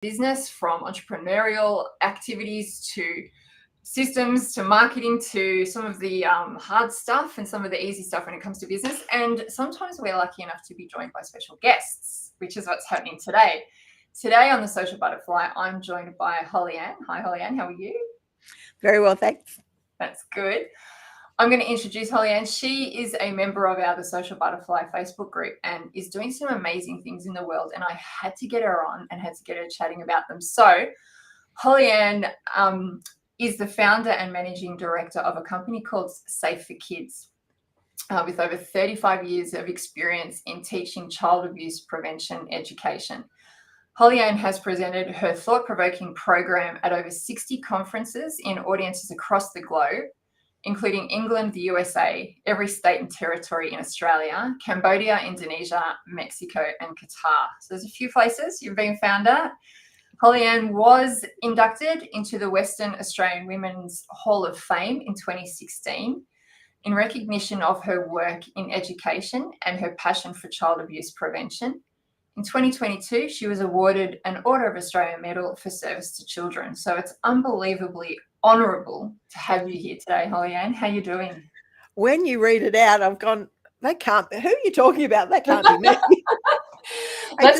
business, from entrepreneurial activities to systems to marketing to some of the hard stuff and some of the easy stuff when it comes to business. And sometimes we're lucky enough to be joined by special guests, which is what's happening today. Today on the Social Butterfly, I'm joined by Holly Ann. Hi, Holly Ann. How are you? Very well, thanks. That's good. I'm going to introduce Holly Ann. She is a member of our The Social Butterfly Facebook group and is doing some amazing things in the world. And I had to get her on and had to get her chatting about them. So Holly Ann is the founder and managing director of a company called Safe for Kids, with over 35 years of experience in teaching child abuse prevention education. Holly Ann has presented her thought-provoking program at over 60 conferences in audiences across the globe, including England, the USA, every state and territory in Australia, Cambodia, Indonesia, Mexico, and Qatar. So there's a few places you've been found at. Holly Ann was inducted into the Western Australian Women's Hall of Fame in 2016 in recognition of her work in education and her passion for child abuse prevention. In 2022, she was awarded an Order of Australia Medal for service to children. So it's unbelievably honourable to have you here today, Holly Ann. How are you doing? When you read it out, I've gone, that can't be, who are you talking about? That can't be me. That's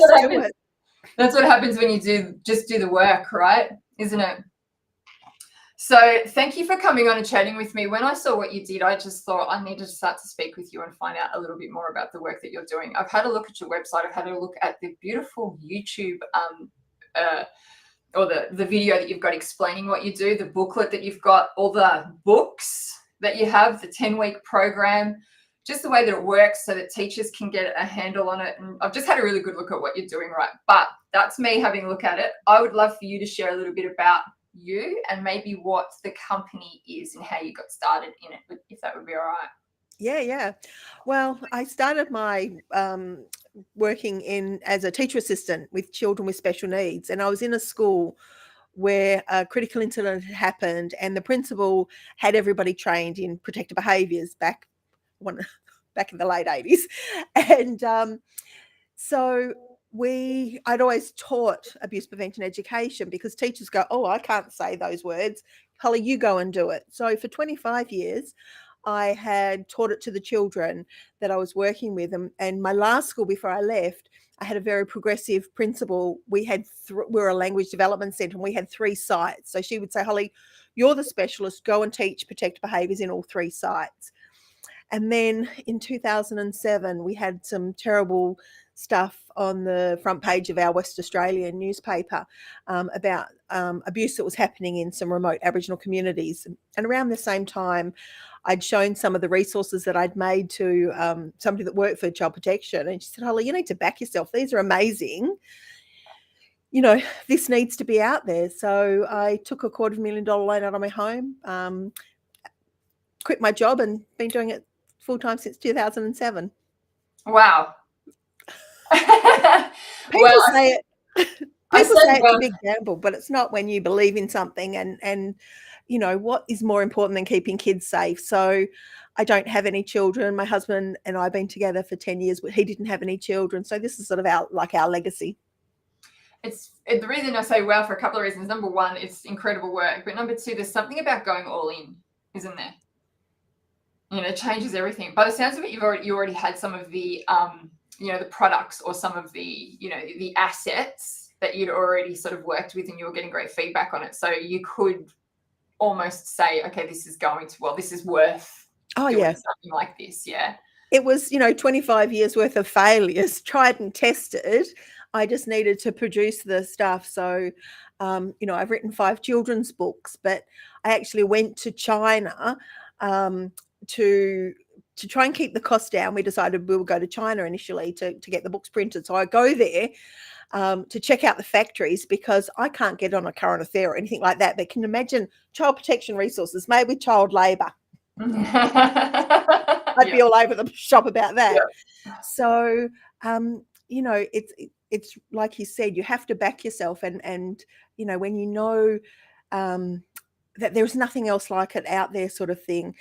what happens when you do the work, right? Isn't it? So thank you for coming on and chatting with me. When I saw what you did, I just thought I needed to start to speak with you and find out a little bit more about the work that you're doing. I've had a look at your website. I've had a look at the beautiful YouTube or the video that you've got explaining what you do, the booklet that you've got, all the books that you have, the 10-week program, just the way that it works so that teachers can get a handle on it. And I've just had a really good look at what you're doing, right? But that's me having a look at it. I would love for you to share a little bit about you and maybe what the company is and how you got started in it, if that would be all right. Yeah. Well, I started my working as a teacher assistant with children with special needs, and I was in a school where a critical incident had happened, and the principal had everybody trained in protective behaviours back in the late 80s, and so I'd always taught abuse prevention education because teachers go, oh, I can't say those words. Holly, you go and do it. So for 25 years, I had taught it to the children that I was working with. And my last school before I left, I had a very progressive principal. We were a language development centre and we had 3 sites. So she would say, Holly, you're the specialist, go and teach protective behaviours in all 3 sites. And then in 2007, we had some terrible stuff on the front page of our West Australian newspaper about abuse that was happening in some remote Aboriginal communities. And around the same time, I'd shown some of the resources that I'd made to somebody that worked for Child Protection. And she said, Holly, you need to back yourself. These are amazing. You know, this needs to be out there. So I took a $250,000 loan out of my home, quit my job and been doing it full-time since 2007. Wow. People say it's a big gamble, but it's not when you believe in something and you know, what is more important than keeping kids safe? So I don't have any children. My husband and I have been together for 10 years, but he didn't have any children. So this is sort of our legacy. It's the reason I say wow for a couple of reasons. Number one, it's incredible work. But number two, there's something about going all in, isn't there? You know, it changes everything. By the sounds of it, you already had some of the the products or some of the, the assets that you'd already sort of worked with and you were getting great feedback on it. So you could almost say, okay, this is worth doing something like this. Yeah. It was, 25 years worth of failures, tried and tested. I just needed to produce the stuff. So, I've written 5 children's books, but I actually went to China to try and keep the cost down. We decided we would go to China initially to get the books printed. So I go there to check out the factories because I can't get on a current affair or anything like that. But can you imagine child protection resources made with child labour? I'd be all over the shop about that. Yeah. So, it's like you said, you have to back yourself. And when you know that there's nothing else like it out there sort of thing,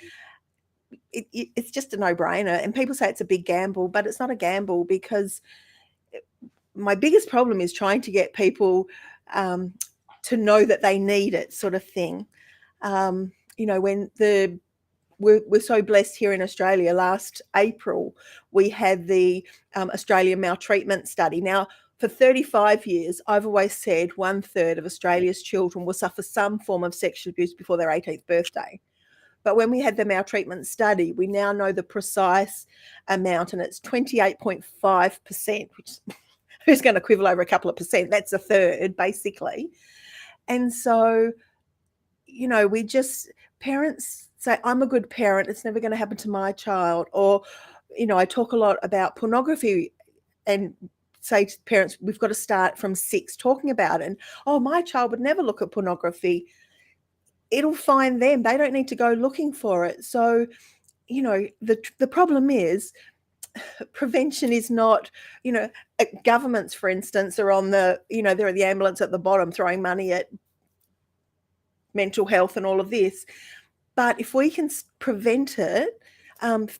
it's just a no-brainer. And people say it's a big gamble, but it's not a gamble because my biggest problem is trying to get people to know that they need it, sort of thing. When we're so blessed here in Australia. Last April, we had the Australian maltreatment study. Now, for 35 years, I've always said 1/3 of Australia's children will suffer some form of sexual abuse before their 18th birthday. But when we had the maltreatment study, we now know the precise amount, and it's 28.5%, which who's going to quibble over a couple of percent? That's a third, basically. And so, parents say, I'm a good parent, it's never going to happen to my child. Or, I talk a lot about pornography and say to parents, we've got to start from 6 talking about it. And, my child would never look at pornography. It'll find them. They don't need to go looking for it. So, the problem is prevention is not, governments, for instance, are on they're at the ambulance at the bottom throwing money at mental health and all of this. But if we can prevent it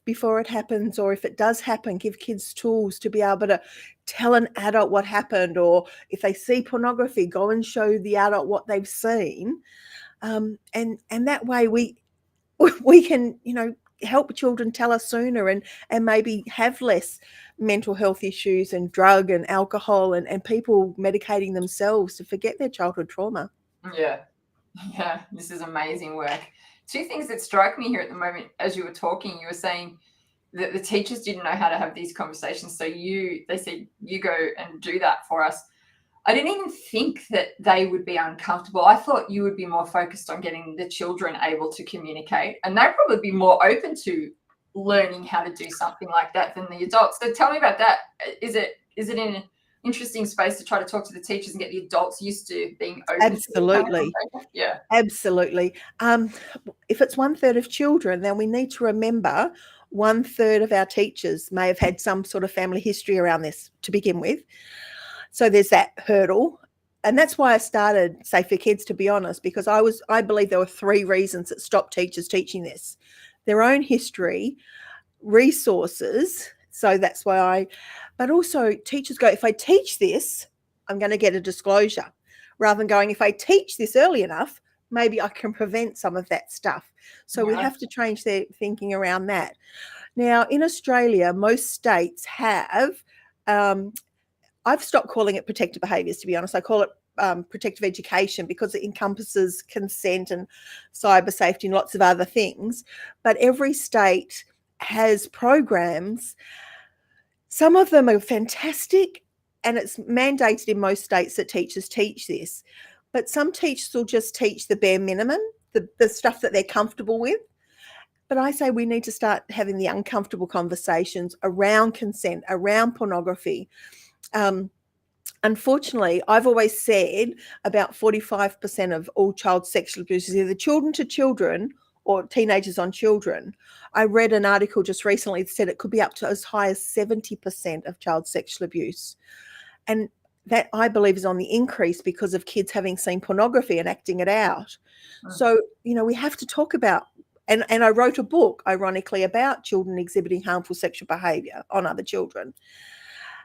before it happens, or if it does happen, give kids tools to be able to tell an adult what happened, or if they see pornography, go and show the adult what they've seen. And that way we can, help children tell us sooner and maybe have less mental health issues and drug and alcohol and people medicating themselves to forget their childhood trauma. Yeah, this is amazing work. 2 things that strike me here at the moment, as you were talking, you were saying that the teachers didn't know how to have these conversations. So they said, you go and do that for us. I didn't even think that they would be uncomfortable. I thought you would be more focused on getting the children able to communicate, and they'd probably be more open to learning how to do something like that than the adults. So tell me about that. Is it in an interesting space to try to talk to the teachers and get the adults used to being open? Absolutely. Yeah. Absolutely. If it's 1/3 of children, then we need to remember 1/3 of our teachers may have had some sort of family history around this to begin with. So there's that hurdle. And that's why I started Safe for Kids, to be honest, because I believe there were 3 reasons that stopped teachers teaching this: their own history, resources. So that's why but also teachers go, if I teach this, I'm going to get a disclosure, rather than going, if I teach this early enough, maybe I can prevent some of that stuff. So we have to change their thinking around that. Now, in Australia, most states have, I've stopped calling it protective behaviours, to be honest. I call it protective education, because it encompasses consent and cyber safety and lots of other things. But every state has programs. Some of them are fantastic, and it's mandated in most states that teachers teach this. But some teachers will just teach the bare minimum, the stuff that they're comfortable with. But I say we need to start having the uncomfortable conversations around consent, around pornography. Unfortunately, I've always said about 45% of all child sexual abuse is either children to children or teenagers on children. I read an article just recently that said it could be up to as high as 70% of child sexual abuse. And that, I believe, is on the increase because of kids having seen pornography and acting it out. So, we have to talk about, and I wrote a book, ironically, about children exhibiting harmful sexual behaviour on other children.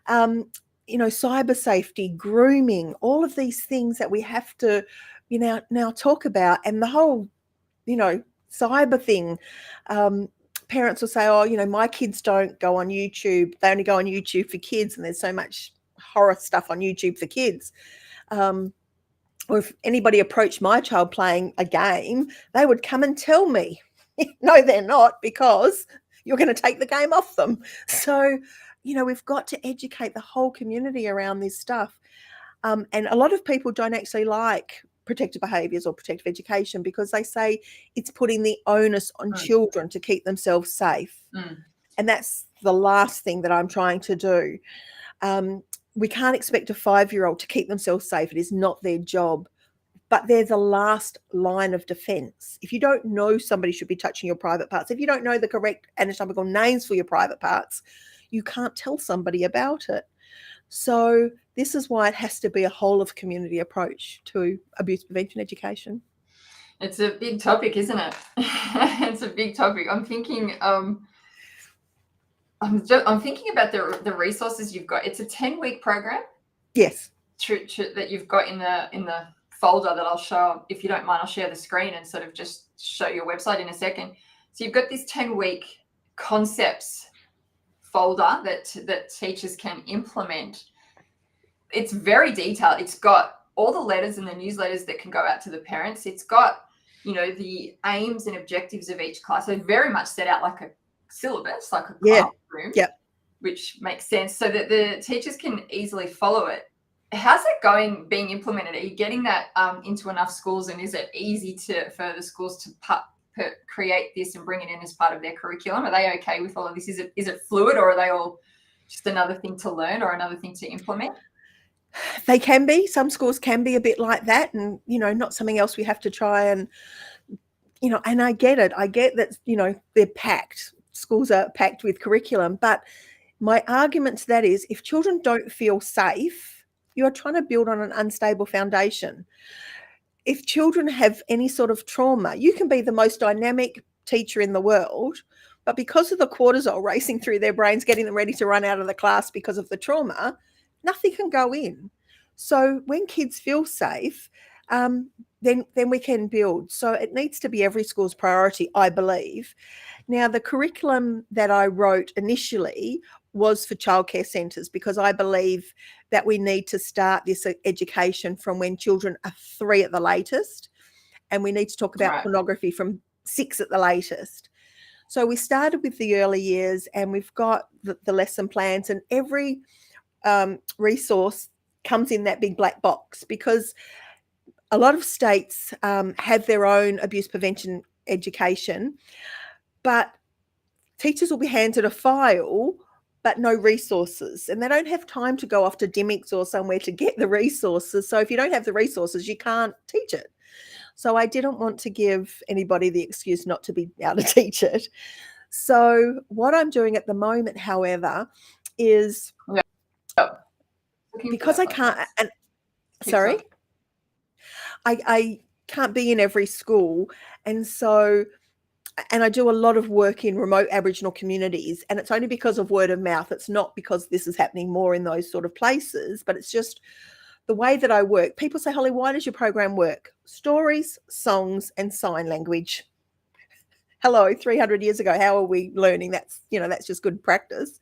Cyber safety, grooming, all of these things that we have to, now talk about. And the whole, cyber thing, parents will say, my kids don't go on YouTube. They only go on YouTube for kids, and there's so much horror stuff on YouTube for kids. Or if anybody approached my child playing a game, they would come and tell me, no, they're not, because you're going to take the game off them. So, we've got to educate the whole community around this stuff. And a lot of people don't actually like protective behaviours or protective education, because they say it's putting the onus on children to keep themselves safe. And that's the last thing that I'm trying to do. We can't expect a 5-year-old to keep themselves safe. It is not their job. But they're the last line of defence. If you don't know somebody should be touching your private parts, if you don't know the correct anatomical names for your private parts, you can't tell somebody about it. So this is why it has to be a whole of community approach to abuse prevention education. It's a big topic, isn't it? It's a big topic. I'm thinking I'm thinking about the resources you've got. It's a 10-week program. Yes. that you've got in the folder that I'll show, if you don't mind, I'll share the screen and sort of just show your website in a second. So you've got this 10-week concepts folder that teachers can implement. It's very detailed. It's got all the letters and the newsletters that can go out to the parents. It's got, the aims and objectives of each class. So very much set out like a syllabus, like a classroom, which makes sense so that the teachers can easily follow it. How's it being implemented? Are you getting that into enough schools, and is it easy for the schools to create this and bring it in as part of their curriculum? Are they okay with all of this? Is it fluid, or are they all just another thing to learn or another thing to implement? They can be. Some schools can be a bit like that, and not something else we have to try and and I get it. I get that they're packed. Schools are packed with curriculum, but my argument to that is, if children don't feel safe, you're trying to build on an unstable foundation. If children have any sort of trauma, you can be the most dynamic teacher in the world, but because of the cortisol racing through their brains, getting them ready to run out of the class because of the trauma, nothing can go in. So when kids feel safe, then we can build. So it needs to be every school's priority, I believe. Now, the curriculum that I wrote initially was for childcare centres, because I believe that we need to start this education from when children are 3 at the latest, and we need to talk about pornography from 6 at the latest. So we started with the early years, and we've got the lesson plans, and every resource comes in that big black box, because a lot of states have their own abuse prevention education, but teachers will be handed a file but no resources, and they don't have time to go off to Dimmicks or somewhere to get the resources. So if you don't have the resources, you can't teach it. So I didn't want to give anybody the excuse not to be able to teach it. So what I'm doing at the moment, however, is because I can't, and sorry, I can't be in every school, and I do a lot of work in remote Aboriginal communities, and it's only because of word of mouth. It's not because this is happening more in those sort of places, but it's just the way that I work. People say, Holly, why does your program work? Stories, songs, and sign language. Hello, 300 years ago, how are we learning? That's just good practice.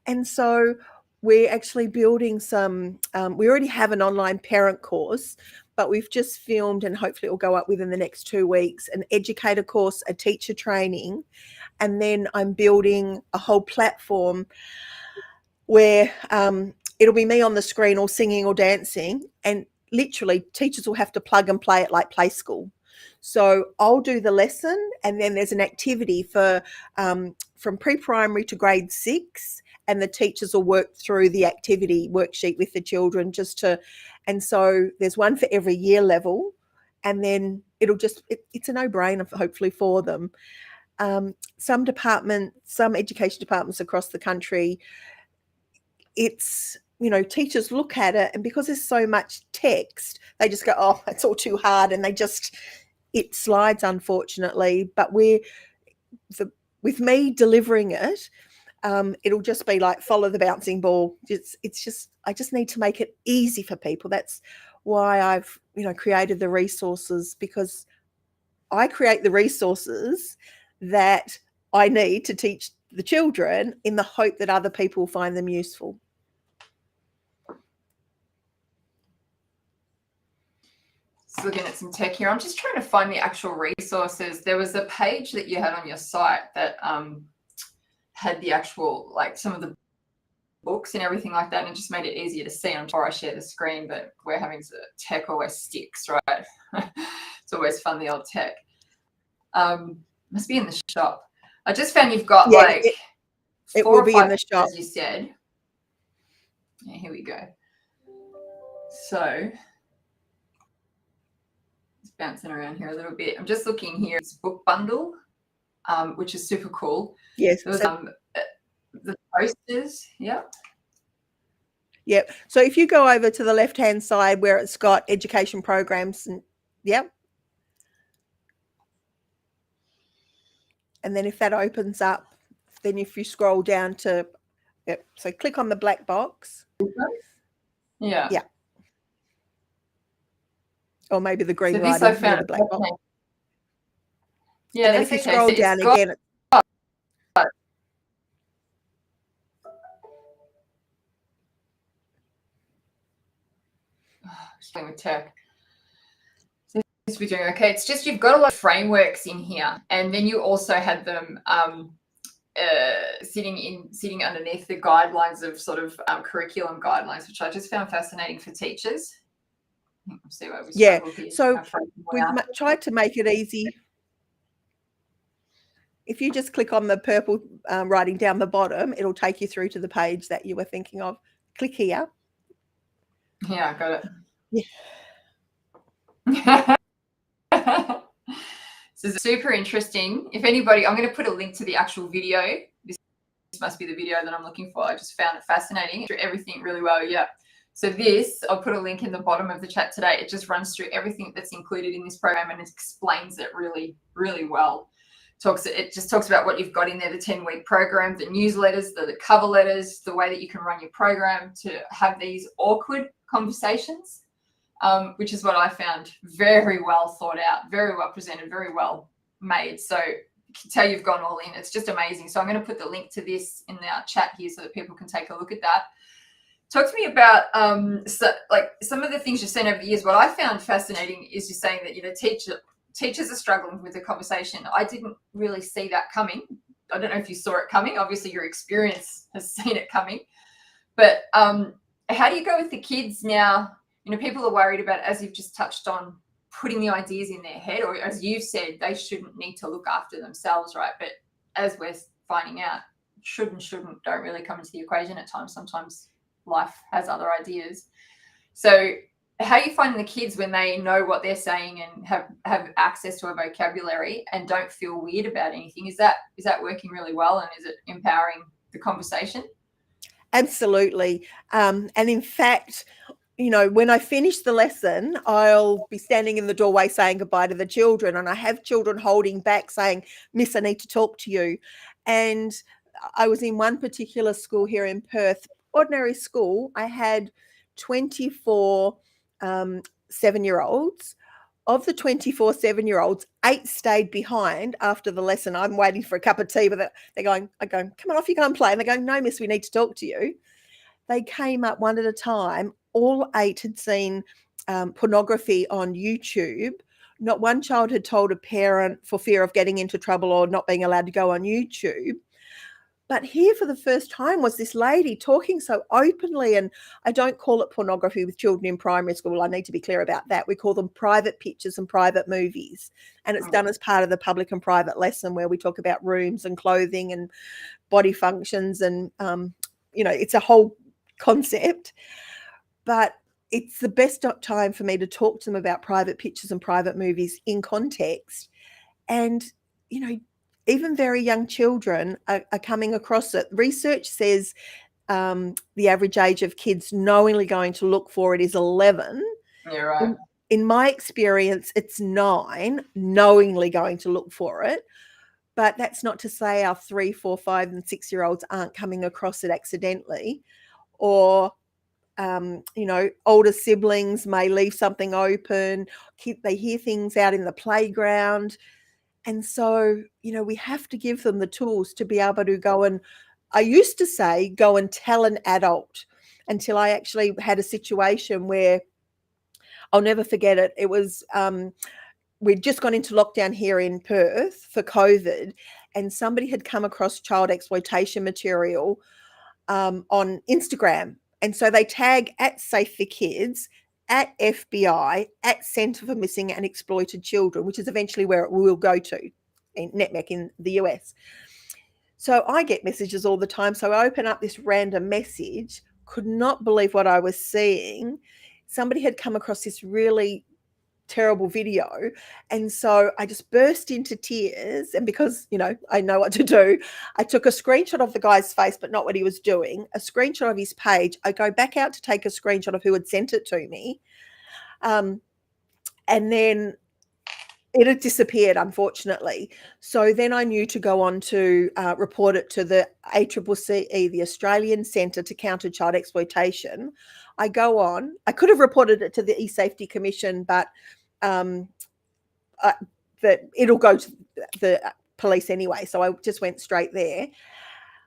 And so we're actually building some, we already have an online parent course, but we've just filmed, and hopefully it will go up within the next 2 weeks, an educator course, a teacher training, and then I'm building a whole platform where it'll be me on the screen or singing or dancing, and literally teachers will have to plug and play it like play school. So I'll do the lesson, and then there's an activity for from pre-primary to grade 6, and the teachers will work through the activity worksheet with the children and so there's one for every year level, and then it's a no-brainer hopefully for them. Some education departments across the country, it's, teachers look at it, and because there's so much text, they just go, oh, it's all too hard, and it slides, unfortunately. But with me delivering it, it'll just be like follow the bouncing ball. I just need to make it easy for people. That's why I've created the resources, because I create the resources that I need to teach the children in the hope that other people find them useful. Just looking at some tech here. I'm just trying to find the actual resources. There was a page that you had on your site that had the actual, like, some of the books and everything like that, and it just made it easier to see. I'm sure I share the screen, but we're having tech always sticks, right? It's always fun, the old tech. Must be in the shop. I just found you've got it will be in the shop, as you said. Yeah, here we go. So just bouncing around here a little bit. I'm just looking here. It's book bundle, which is super cool. Yes. There was, the posters. Yep. Yep. So if you go over to the left-hand side where it's got education programs, and yep. And then if that opens up, then if you scroll down to, yep. So click on the black box. Yeah. Yeah. or maybe the green So this writing I near found the black box. Yeah, And then that's if you okay. scroll So it's down got, again, just playing with tech. So this we're doing okay. It's just you've got a lot of frameworks in here, and then you also had them sitting underneath the guidelines of sort of curriculum guidelines, which I just found fascinating for teachers. Let's see where we yeah. struggle here. So we've tried to make it easy. If you just click on the purple writing down the bottom, it'll take you through to the page that you were thinking of. Click here. Yeah, I got it. Yeah. This is super interesting. If anybody, I'm going to put a link to the actual video. This must be the video that I'm looking for. I just found it fascinating. Through everything really well. Yeah. So this, I'll put a link in the bottom of the chat today. It just runs through everything that's included in this program and it explains it really, really well. It just talks about what you've got in there, the 10-week program, the newsletters, the cover letters, the way that you can run your program to have these awkward conversations, which is what I found very well thought out, very well presented, very well made. So you can tell you've gone all in. It's just amazing. So I'm going to put the link to this in our chat here so that people can take a look at that. Talk to me about some of the things you've seen over the years. What I found fascinating is you're saying that teachers are struggling with the conversation. I didn't really see that coming. I don't know if you saw it coming. Obviously, your experience has seen it coming. But how do you go with the kids now? People are worried about, as you've just touched on, putting the ideas in their head, or as you've said, they shouldn't need to look after themselves, right? But as we're finding out, should and shouldn't don't really come into the equation at times. Sometimes life has other ideas. So how are you finding the kids when they know what they're saying and have access to a vocabulary and don't feel weird about anything? Is that working really well, and is it empowering the conversation? Absolutely. And in fact, when I finish the lesson, I'll be standing in the doorway saying goodbye to the children, and I have children holding back saying, "Miss, I need to talk to you." And I was in one particular school here in Perth, ordinary school. I had 24 7-year-olds. Of the 24 7-year-olds, 8 stayed behind after the lesson. I'm waiting for a cup of tea, but they're going, come on off, you go and play. And they're going, "No, miss, we need to talk to you." They came up one at a time. All 8 had seen pornography on YouTube. Not one child had told a parent for fear of getting into trouble or not being allowed to go on YouTube. But here for the first time was this lady talking so openly, and I don't call it pornography with children in primary school. I need to be clear about that. We call them private pictures and private movies. And it's done as part of the public and private lesson where we talk about rooms and clothing and body functions and, it's a whole concept. But it's the best time for me to talk to them about private pictures and private movies in context. And, even very young children are coming across it. Research says the average age of kids knowingly going to look for it is 11. Yeah, right. In my experience, it's 9 knowingly going to look for it. But that's not to say our 3, 4, 5, and 6-year-olds aren't coming across it accidentally, or older siblings may leave something open. They hear things out in the playground. And so, we have to give them the tools to be able to go and, I used to say, go and tell an adult, until I actually had a situation where I'll never forget it. It was, we'd just gone into lockdown here in Perth for COVID, and somebody had come across child exploitation material on Instagram. And so they tag at Safe for Kids, at FBI, at Centre for Missing and Exploited Children, which is eventually where it will go to, in NetMec in the US. So I get messages all the time. So I open up this random message, could not believe what I was seeing. Somebody had come across this really terrible video, and so I just burst into tears, and because I know what to do, I took a screenshot of the guy's face but not what he was doing, a screenshot of his page. I go back out to take a screenshot of who had sent it to me, and then it had disappeared, unfortunately. So then I knew to go on to report it to the ACCC, the Australian Centre to Counter Child Exploitation. I go on. I could have reported it to the E-Safety Commission, but that it'll go to the police anyway. So I just went straight there.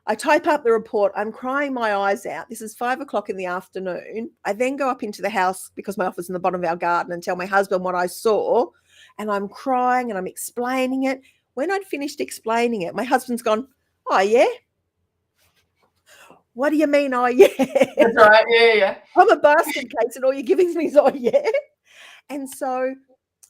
I type up the report. I'm crying my eyes out. This is 5 o'clock in the afternoon. I then go up into the house because my office is in the bottom of our garden and tell my husband what I saw. And I'm crying and I'm explaining it. When I'd finished explaining it, my husband's gone, "Oh, yeah? What do you mean, oh, yeah?" That's right. Yeah. I'm a basket case and all you're giving me is, "Oh, yeah." And so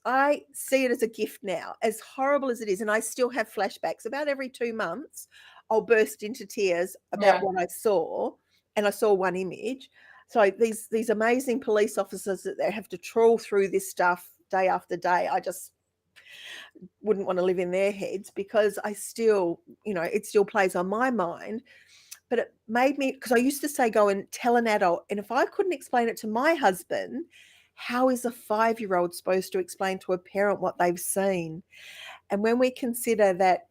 I see it as a gift now, as horrible as it is. And I still have flashbacks. About every 2 months, I'll burst into tears about what I saw. And I saw one image. So these amazing police officers that they have to trawl through this stuff day after day, I just wouldn't want to live in their heads, because I still, it still plays on my mind. But it made me, because I used to say, go and tell an adult. And if I couldn't explain it to my husband, how is a 5-year-old supposed to explain to a parent what they've seen? And when we consider that,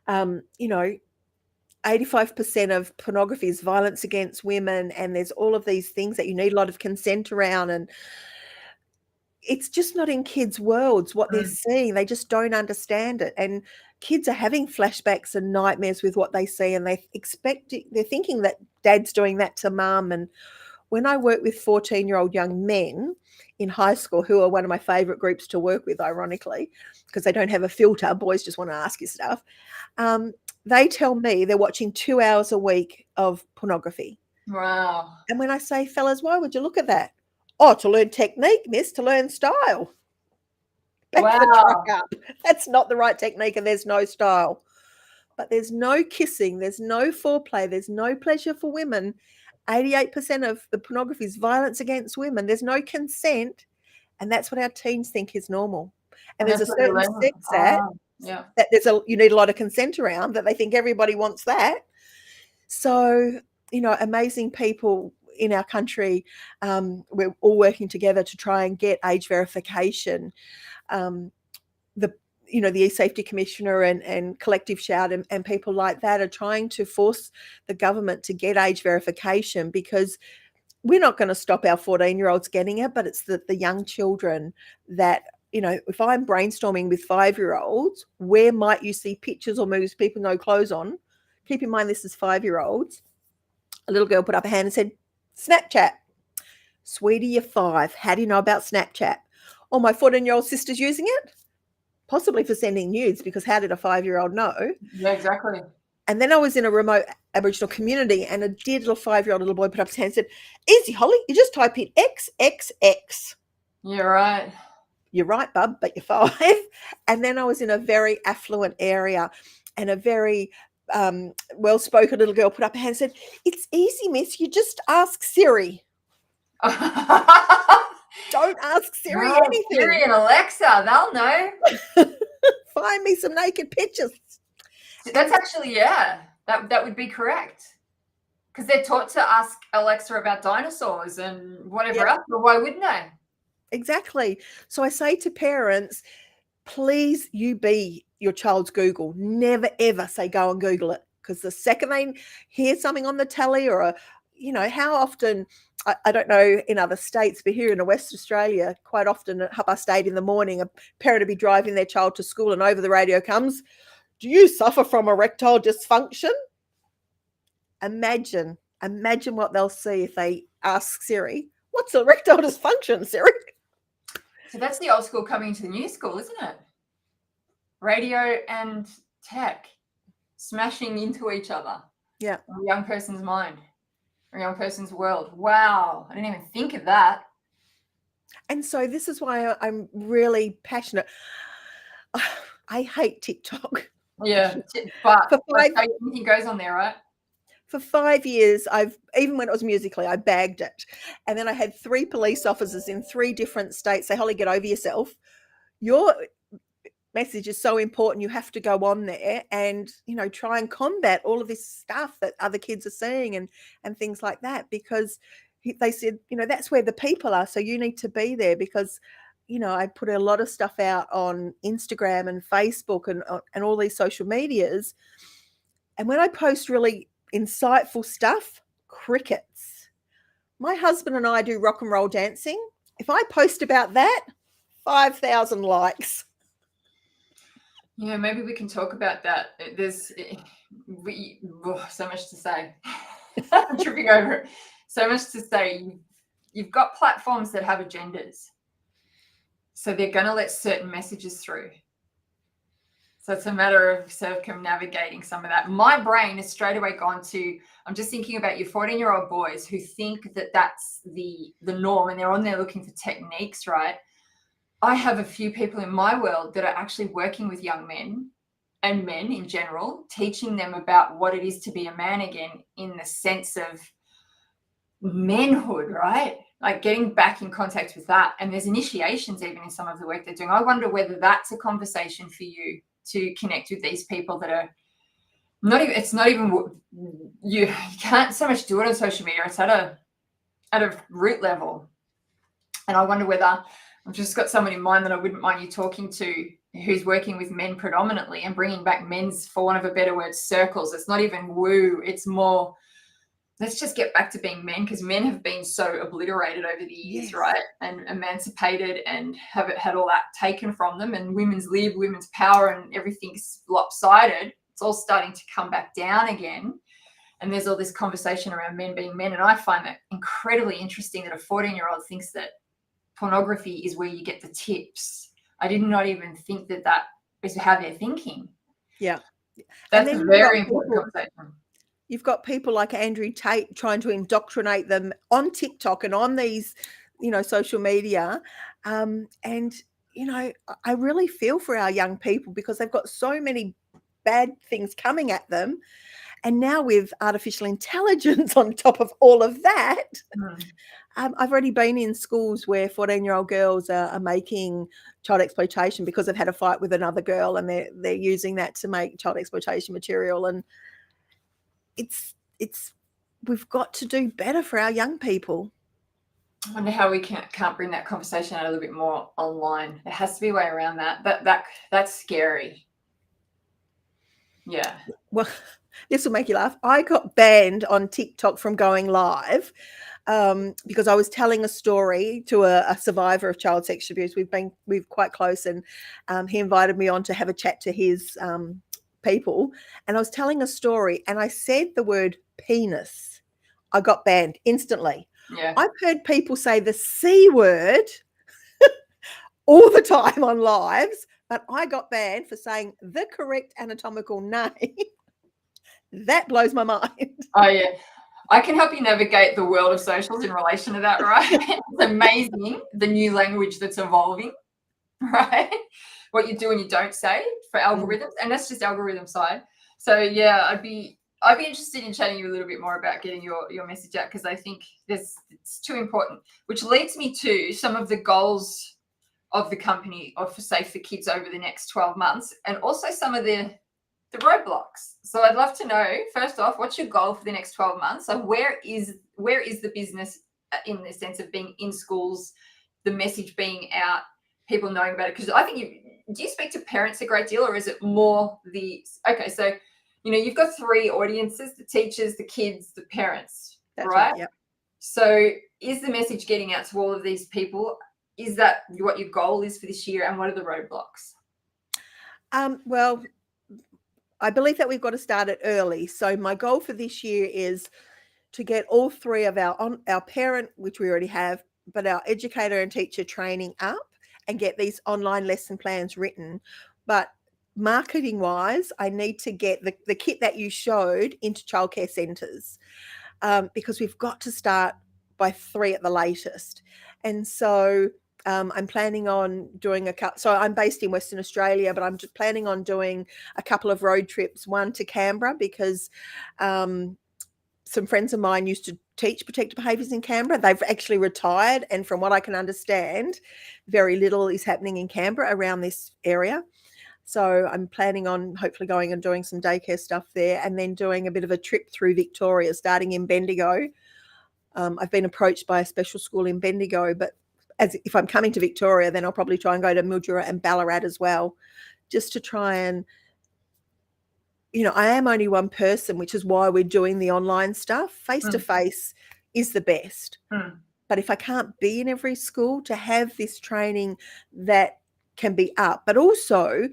85% of pornography is violence against women, and there's all of these things that you need a lot of consent around, and it's just not in kids' worlds what they're seeing. They just don't understand it. And kids are having flashbacks and nightmares with what they see, and they're thinking that dad's doing that to mum. And when I work with 14-year-old young men in high school, who are one of my favorite groups to work with, ironically, because they don't have a filter, boys just want to ask you stuff, they tell me they're watching 2 hours a week of pornography. Wow. And when I say, fellas, why would you look at that? "Oh, to learn technique, miss, to learn style." Back the truck up. That's not the right technique, and there's no style. But there's no kissing, there's no foreplay, there's no pleasure for women. 88% of the pornography is violence against women. There's no consent, and that's what our teens think is normal. And there's a certain sex act that you need a lot of consent around, that they think everybody wants that. So, amazing people in our country, we're all working together to try and get age verification. The E-Safety Commissioner and Collective Shout and people like that are trying to force the government to get age verification, because we're not going to stop our 14-year-olds getting it, but it's the young children that, if I'm brainstorming with 5-year-olds, where might you see pictures or movies, people no clothes on? Keep in mind, this is 5-year-olds. A little girl put up a hand and said, "Snapchat." "Sweetie, you're 5. How do you know about Snapchat?" "Oh, my 14-year-old sister's using it." Possibly for sending nudes, because how did a 5-year-old know? Yeah, exactly. And then I was in a remote Aboriginal community, and a dear little 5-year-old little boy put up his hand and said, "Easy, Holly, you just type in XXX." You're right. "You're right, bub, but you're 5. And then I was in a very affluent area, and a very well-spoken little girl put up her hand and said, "It's easy, miss. You just ask Siri." Don't ask Siri anything. Siri and Alexa, they'll know. Find me some naked pictures. That's actually, that would be correct. Because they're taught to ask Alexa about dinosaurs and whatever else, but why wouldn't they? Exactly. So I say to parents, please, you be your child's Google. Never, ever say go and Google it, because the second they hear something on the telly or how often, I don't know in other states, but here in West Australia, quite often at 8:30 in the morning, a parent will be driving their child to school and over the radio comes, "Do you suffer from erectile dysfunction?" Imagine what they'll see if they ask Siri, "What's erectile dysfunction, Siri?" So that's the old school coming into the new school, isn't it? Radio and tech smashing into each other. Yeah. In a young person's mind, a young person's world. Wow. I didn't even think of that. And so this is why I'm really passionate. I hate TikTok. Yeah. But anything goes on there, right? For 5 years, even when it was Musical.ly, I bagged it. And then I had 3 police officers in 3 different states say, "Holly, get over yourself. Your message is so important. You have to go on there and, try and combat all of this stuff that other kids are seeing and things like that." Because they said, that's where the people are. So you need to be there, because, I put a lot of stuff out on Instagram and Facebook and all these social medias. And when I post really insightful stuff, crickets. My husband and I do rock and roll dancing. If I post about that, 5,000 likes. Yeah, maybe we can talk about that. There's so much to say. I'm tripping over it. So much to say. You've got platforms that have agendas. So they're going to let certain messages through. So it's a matter of circumnavigating some of that. My brain is straight away gone to, I'm just thinking about your 14-year-old boys who think that that's the norm and they're on there looking for techniques, right? I have a few people in my world that are actually working with young men and men in general, teaching them about what it is to be a man again in the sense of manhood, right? Like getting back in contact with that. And there's initiations even in some of the work they're doing. I wonder whether that's a conversation for you to connect with these people that are not even, it's not even, you can't so much do it on social media. It's at a root level. And I wonder whether, I've just got someone in mind that I wouldn't mind you talking to who's working with men predominantly and bringing back men's, for want of a better word, circles. It's not even woo. It's more, let's just get back to being men, because men have been so obliterated over the years, Yes. right? And emancipated and have had all that taken from them, and women's lib, women's power, and everything's lopsided. It's all starting to come back down again. And there's all this conversation around men being men. And I find that incredibly interesting that a 14-year-old thinks that pornography is where you get the tips. I did not even think that that is how they're thinking. Yeah. That's a very important conversation. You've got people like Andrew Tate trying to indoctrinate them on TikTok and on these, social media. And, I really feel for our young people because they've got so many bad things coming at them. And now with artificial intelligence on top of all of that, I've already been in schools where 14-year-old girls are making child exploitation because they've had a fight with another girl, and they're using that to make child exploitation material. And it's we've got to do better for our young people. I wonder how we can't bring that conversation out a little bit more online. There has to be a way around that. That's scary. Yeah. Well, this will make you laugh. I got banned on TikTok from going live because I was telling a story to a survivor of child sexual abuse. We're quite close, and he invited me on to have a chat to his people, and I was telling a story, and I said the word penis. I got banned instantly. Yeah. I've heard people say the C word all the time on lives, but I got banned for saying the correct anatomical name. That blows my mind. Oh, yeah. I can help you navigate the world of socials in relation to that, right? It's amazing, the new language that's evolving, right? What you do and you don't say for algorithms, and that's just algorithm side. So yeah, I'd be interested in chatting you a little bit more about getting your message out, because I think it's too important. Which leads me to some of the goals of the company, or for kids over the next 12 months, and also some of the roadblocks. So I'd love to know, first off, what's your goal for the next 12 months? So where is the business in the sense of being in schools, the message being out, people knowing about it? Because I think do you speak to parents a great deal, or is it more okay, so you've got three audiences: the teachers, the kids, the parents. That's right? Yep. So is the message getting out to all of these people? Is that what your goal is for this year, and what are the roadblocks? Well, I believe that we've got to start it early. So my goal for this year is to get all three of our parent, which we already have, but our educator and teacher training up, and get these online lesson plans written. But marketing wise, I need to get the kit that you showed into childcare centres, because we've got to start by 3 at the latest. And so I'm planning on doing so I'm based in Western Australia, but I'm just planning on doing a couple of road trips, one to Canberra, because some friends of mine used to teach protective behaviours in Canberra. They've actually retired, and from what I can understand, very little is happening in Canberra around this area. So I'm planning on hopefully going and doing some daycare stuff there, and then doing a bit of a trip through Victoria, starting in Bendigo. I've been approached by a special school in Bendigo, but if I'm coming to Victoria, then I'll probably try and go to Mildura and Ballarat as well, just to try and, I am only one person, which is why we're doing the online stuff. Face to face, is the best. Mm. But if I can't be in every school, to have this training that can be up. But also,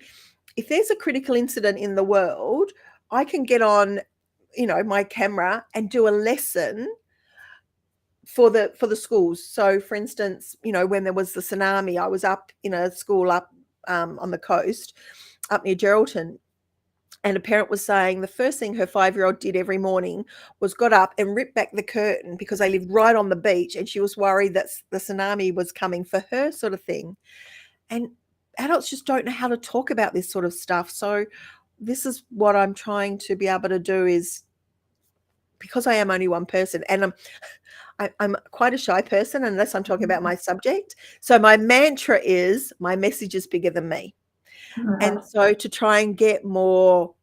if there's a critical incident in the world, I can get on, my camera and do a lesson for the schools. So for instance, when there was the tsunami, I was up in a school up on the coast, up near Geraldton, and a parent was saying the first thing her 5-year-old did every morning was got up and ripped back the curtain because they lived right on the beach, and she was worried that the tsunami was coming for her, sort of thing. And adults just don't know how to talk about this sort of stuff. So this is what I'm trying to be able to do, is because I am only one person, and I'm quite a shy person unless I'm talking about my subject. So my mantra is, my message is bigger than me. And so to try and get more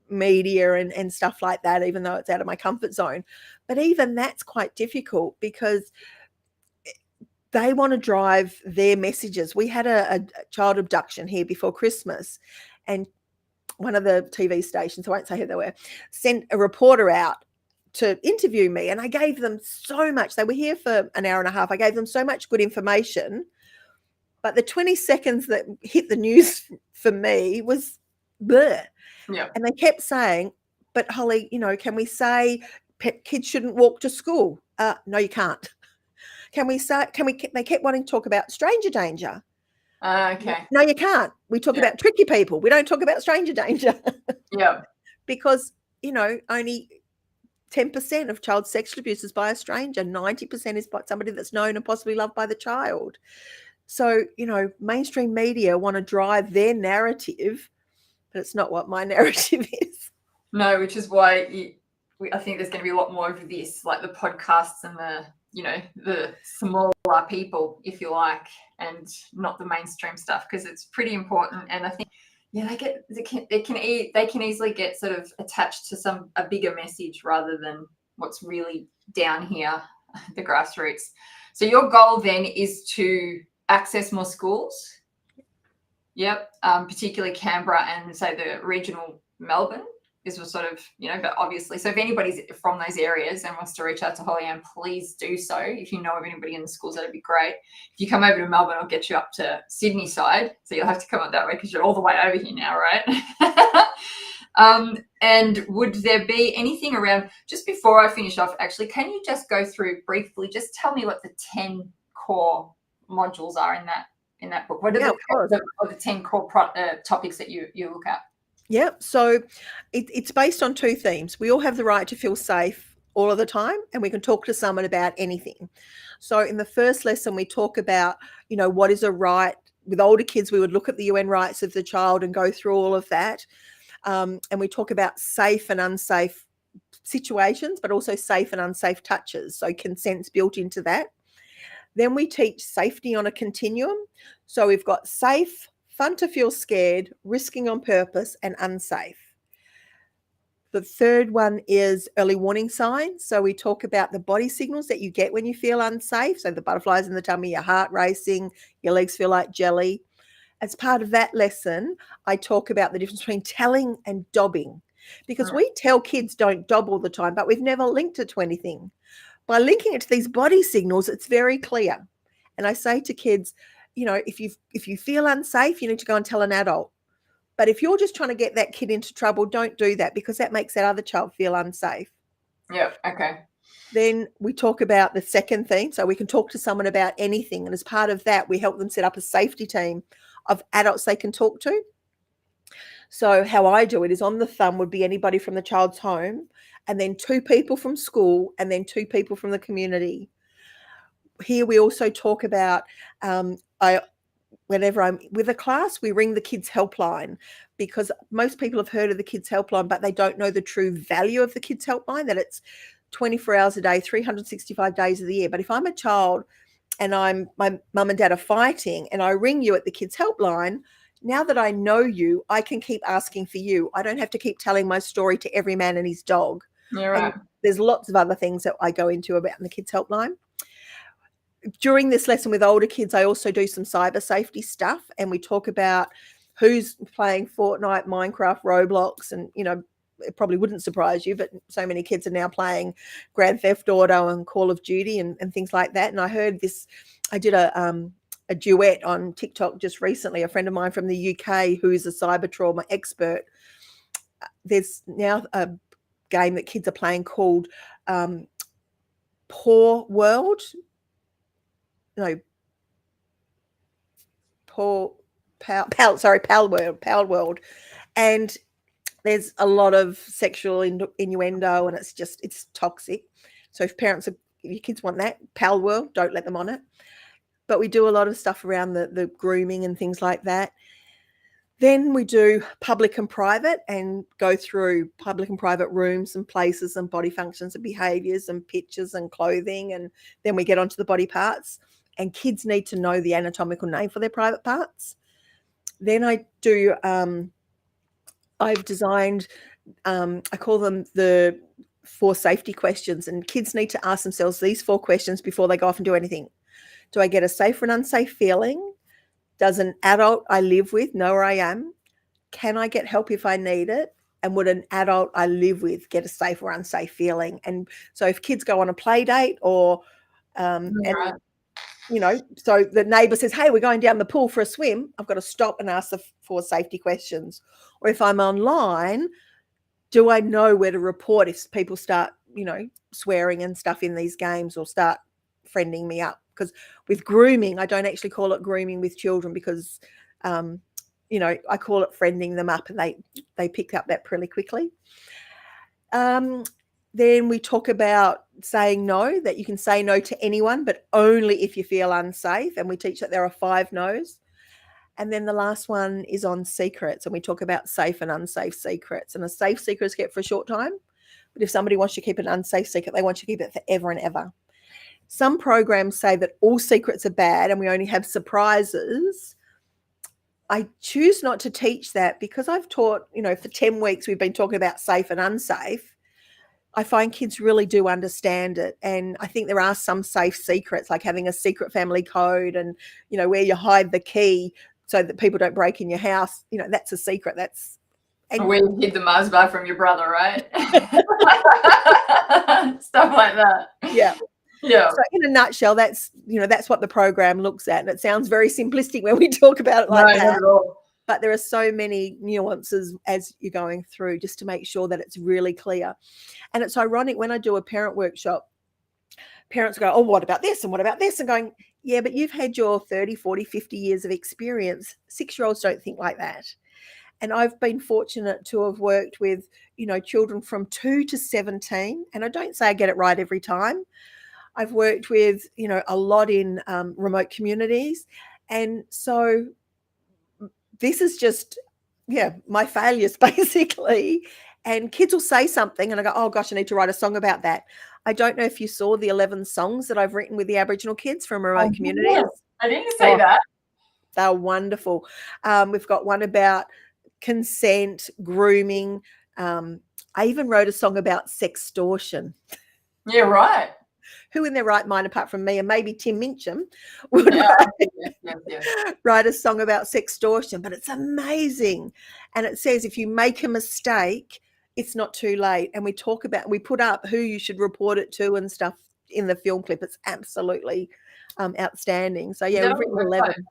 media and stuff like that, even though it's out of my comfort zone, but even that's quite difficult because they want to drive their messages. We had a child abduction here before Christmas, and one of the TV stations, I won't say who they were, sent a reporter out to interview me, and I gave them so much. They were here for an hour and a half. I gave them so much good information, but the 20 seconds that hit the news for me was bleh. Yeah. And they kept saying, but Holly, can we say kids shouldn't walk to school? No, you can't. They kept wanting to talk about stranger danger. Okay. No, you can't. We talk about tricky people. We don't talk about stranger danger. Yeah. Because, only 10% of child sexual abuse is by a stranger. 90% is by somebody that's known and possibly loved by the child. So, mainstream media want to drive their narrative, but it's not what my narrative is. No, which is why I think there's going to be a lot more of this, like the podcasts and the smaller people, if you like, and not the mainstream stuff, because it's pretty important. And I think, they can easily get sort of attached to a bigger message rather than what's really down here, the grassroots. So your goal then is to access more schools. Yep. Particularly Canberra and say the regional Melbourne is sort of, but obviously, so if anybody's from those areas and wants to reach out to Holly-Ann, please do so. If you know of anybody in the schools, that'd be great. If you come over to Melbourne, I'll get you up to Sydney side. So you'll have to come up that way because you're all the way over here now, right? And would there be anything around, just before I finish off, actually, can you just go through briefly, just tell me what the 10 core modules are in that book? What are the 10 core topics that you look at? Yeah, so it's based on 2 themes. We all have the right to feel safe all of the time, and we can talk to someone about anything. So in the first lesson, we talk about, what is a right. With older kids, we would look at the UN rights of the child and go through all of that. And we talk about safe and unsafe situations, but also safe and unsafe touches. So consent's built into that. Then we teach safety on a continuum. So we've got safe, fun to feel scared, risking on purpose, and unsafe. The third one is early warning signs. So we talk about the body signals that you get when you feel unsafe. So the butterflies in the tummy, your heart racing, your legs feel like jelly. As part of that lesson, I talk about the difference between telling and dobbing, because we tell kids don't dob all the time, but we've never linked it to anything. By linking it to these body signals, it's very clear. And I say to kids, if you feel unsafe, you need to go and tell an adult. But if you're just trying to get that kid into trouble, don't do that, because that makes that other child feel unsafe. Yeah, okay. Then we talk about the second theme. So we can talk to someone about anything. And as part of that, we help them set up a safety team of adults they can talk to. So how I do it is, on the thumb would be anybody from the child's home, and then 2 people from school, and then 2 people from the community. Here we also talk about, whenever I'm with a class, we ring the kids helpline, because most people have heard of the kids helpline, but they don't know the true value of the kids helpline, that it's 24 hours a day, 365 days of the year. But if I'm a child and my mum and dad are fighting and I ring you at the kids helpline, now that I know you, I can keep asking for you. I don't have to keep telling my story to every man and his dog. You're right. And there's lots of other things that I go into about in the kids helpline. During this lesson with older kids, I also do some cyber safety stuff, and we talk about who's playing Fortnite, Minecraft, Roblox, and it probably wouldn't surprise you, but so many kids are now playing Grand Theft Auto and Call of Duty and things like that. And I heard this, I did a duet on TikTok just recently. A friend of mine from the UK who is a cyber trauma expert, there's now a game that kids are playing called Poor World. No, Pal World. And there's a lot of sexual innuendo, and it's toxic. So if your kids want that, Pal World, don't let them on it. But we do a lot of stuff around the grooming and things like that. Then we do public and private, and go through public and private rooms and places and body functions and behaviors and pictures and clothing. And then we get onto the body parts, and kids need to know the anatomical name for their private parts. Then I do, I've designed, I call them the 4 safety questions, and kids need to ask themselves these 4 questions before they go off and do anything. Do I get a safe or an unsafe feeling? Does an adult I live with know where I am? Can I get help if I need it? And would an adult I live with get a safe or unsafe feeling? And so if kids go on a play date or, and, so the neighbour says, hey, we're going down the pool for a swim, I've got to stop and ask the 4 safety questions. Or if I'm online, do I know where to report if people start, swearing and stuff in these games or start friending me up? Because with grooming, I don't actually call it grooming with children because, I call it friending them up, and they pick up that pretty quickly. Then we talk about saying no, that you can say no to anyone, but only if you feel unsafe. And we teach that there are 5 no's. And then the last one is on secrets. And we talk about safe and unsafe secrets. And a safe secret is kept for a short time. But if somebody wants you to keep an unsafe secret, they want you to keep it forever and ever. Some programs say that all secrets are bad and we only have surprises. I choose not to teach that because I've taught, for 10 weeks, we've been talking about safe and unsafe. I find kids really do understand it. And I think there are some safe secrets, like having a secret family code and, where you hide the key so that people don't break in your house. That's a secret. And where you hid the Mars bar from your brother, right? Stuff like that. Yeah. Yeah. So in a nutshell, that's what the program looks at. And it sounds very simplistic when we talk about it like that. Not at all. But there are so many nuances as you're going through just to make sure that it's really clear. And it's ironic when I do a parent workshop, parents go, oh, what about this? And what about this? And going, yeah, but you've had your 30, 40, 50 years of experience. 6-year-olds don't think like that. And I've been fortunate to have worked with, children from 2 to 17. And I don't say I get it right every time. I've worked with, a lot in remote communities. And so this is just, my failures basically. And kids will say something and I go, oh gosh, I need to write a song about that. I don't know if you saw the 11 songs that I've written with the Aboriginal kids from remote communities. Yes. I didn't say that. They're wonderful. We've got one about consent, grooming. I even wrote a song about sextortion. Yeah, right. Who in their right mind, apart from me and maybe Tim Minchin, would write a song about sextortion? But it's amazing. And it says if you make a mistake, it's not too late. And we put up who you should report it to and stuff in the film clip. It's absolutely outstanding. So yeah, we've written 11.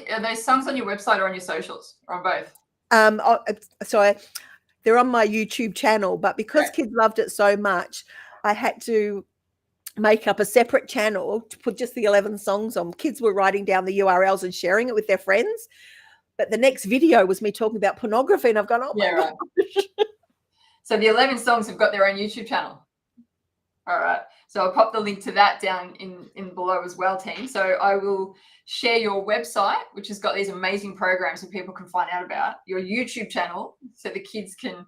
Are those songs on your website or on your socials or on both? So they're on my YouTube channel, but because kids loved it so much, I had to make up a separate channel to put just the 11 songs on. Kids were writing down the URLs and sharing it with their friends. But the next video was me talking about pornography, and I've gone, oh my gosh. So the 11 songs have got their own YouTube channel. All right. So I'll pop the link to that down in below as well, team. So I will share your website, which has got these amazing programs that people can find out about, your YouTube channel, so the kids can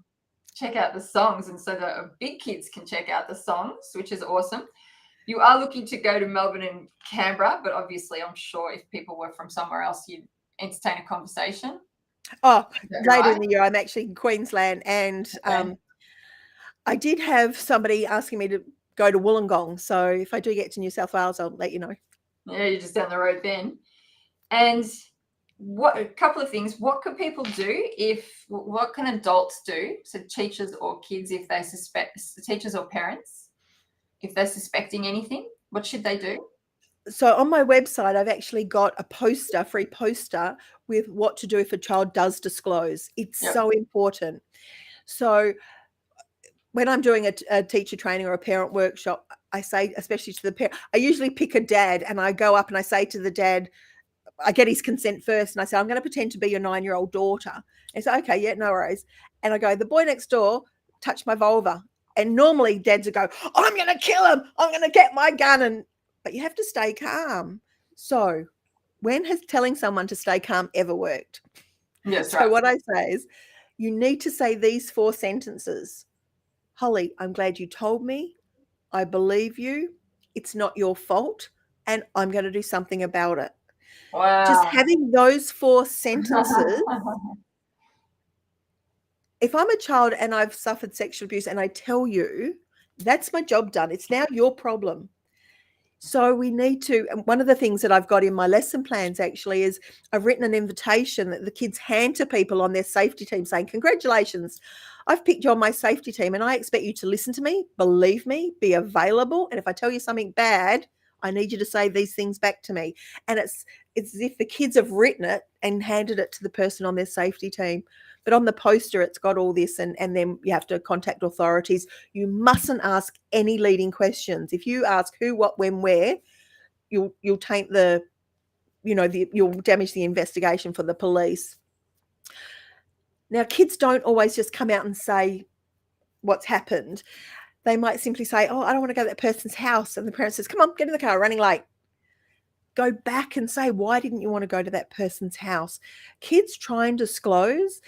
check out the songs, and so the big kids can check out the songs, which is awesome. You are looking to go to Melbourne and Canberra, but obviously I'm sure if people were from somewhere else, you'd entertain a conversation. Oh, later in the year, I'm actually in Queensland, and I did have somebody asking me to go to Wollongong. So if I do get to New South Wales, I'll let you know. Yeah, you're just down the road then. And a couple of things. What could people do what can adults do, so teachers or kids, if they suspect, teachers or parents, if they're suspecting anything, what should they do? So on my website, I've actually got a free poster with what to do if a child does disclose. It's so important. So when I'm doing a teacher training or a parent workshop, I say, especially to the parent, I usually pick a dad and I go up and I say to the dad, I get his consent first, and I say, I'm going to pretend to be your 9-year-old daughter. And say, okay, yeah, no worries. And I go, the boy next door touched my vulva. And normally dads would go, I'm going to kill him. I'm going to get my gun. But you have to stay calm. So when has telling someone to stay calm ever worked? Yes, so what I say is, you need to say these 4 sentences. Holly, I'm glad you told me. I believe you. It's not your fault. And I'm going to do something about it. Wow. Just having those 4 sentences. If I'm a child and I've suffered sexual abuse and I tell you, that's my job done. It's now your problem. So we need to, and one of the things that I've got in my lesson plans actually is I've written an invitation that the kids hand to people on their safety team saying, congratulations, I've picked you on my safety team and I expect you to listen to me, believe me, be available. And if I tell you something bad, I need you to say these things back to me. And it's as if the kids have written it and handed it to the person on their safety team. But on the poster, it's got all this, and then you have to contact authorities. You mustn't ask any leading questions. If you ask who, what, when, where, you'll taint you'll damage the investigation for the police. Now, kids don't always just come out and say what's happened. They might simply say, oh, I don't want to go to that person's house. And the parent says, come on, get in the car, running late. Go back and say, why didn't you want to go to that person's house? Kids try and disclose.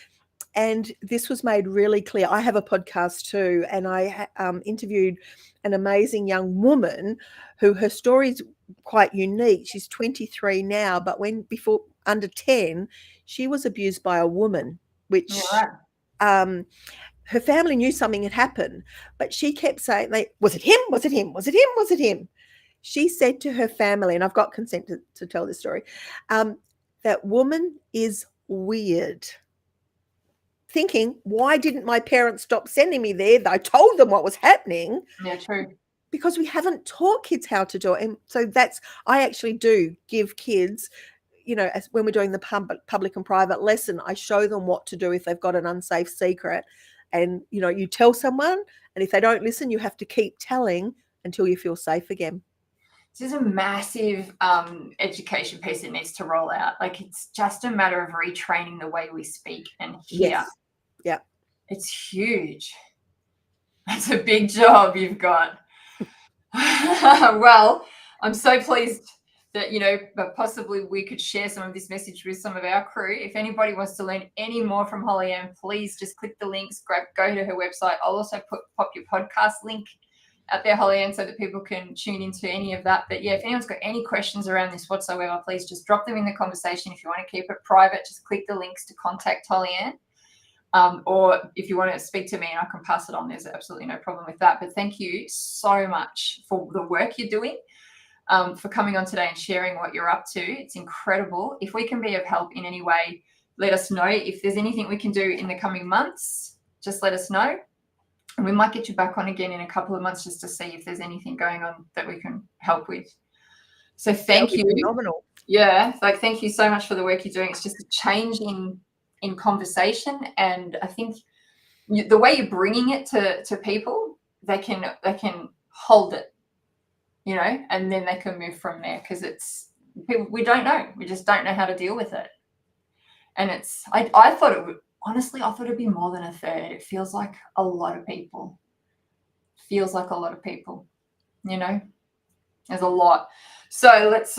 And this was made really clear. I have a podcast too, and I interviewed an amazing young woman who her story is quite unique. She's 23 now, but before under 10, she was abused by a woman, which her family knew something had happened, but she kept saying, was it him? Was it him? Was it him? Was it him? She said to her family, and I've got consent to tell this story, that woman is weird. Thinking, why didn't my parents stop sending me there? I told them what was happening. Yeah, true. Because we haven't taught kids how to do it. And so I actually do give kids, when we're doing the public and private lesson, I show them what to do if they've got an unsafe secret. And, you tell someone, and if they don't listen, you have to keep telling until you feel safe again. This is a massive education piece that needs to roll out. Like, it's just a matter of retraining the way we speak and hear. Yes. Yeah. It's huge. That's a big job you've got. Well, I'm so pleased that, but possibly we could share some of this message with some of our crew. If anybody wants to learn any more from Holly Ann, please just click the links, go to her website. I'll also pop your podcast link out there, Holly Ann, so that people can tune into any of that. But yeah, if anyone's got any questions around this whatsoever, please just drop them in the conversation. If you want to keep it private, just click the links to contact Holly Ann. Or if you want to speak to me and I can pass it on, there's absolutely no problem with that. But thank you so much for the work you're doing, for coming on today and sharing what you're up to. It's incredible. If we can be of help in any way, let us know. If there's anything we can do in the coming months, just let us know. And we might get you back on again in a couple of months just to see if there's anything going on that we can help with. So thank you. Phenomenal. Yeah, thank you so much for the work you're doing. It's just a change in conversation, and I think the way you're bringing it to people, they can hold it, and then they can move from there, because it's people, we just don't know how to deal with it. And I thought it would, honestly, I thought it'd be more than a third. It feels like a lot of people. There's a lot. So let's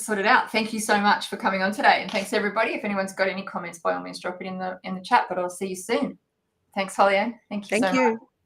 sort it out. Thank you so much for coming on today, and thanks everybody. If anyone's got any comments, by all means drop it in the chat, but I'll see you soon. Thanks, Holly Ann. Thank you so much.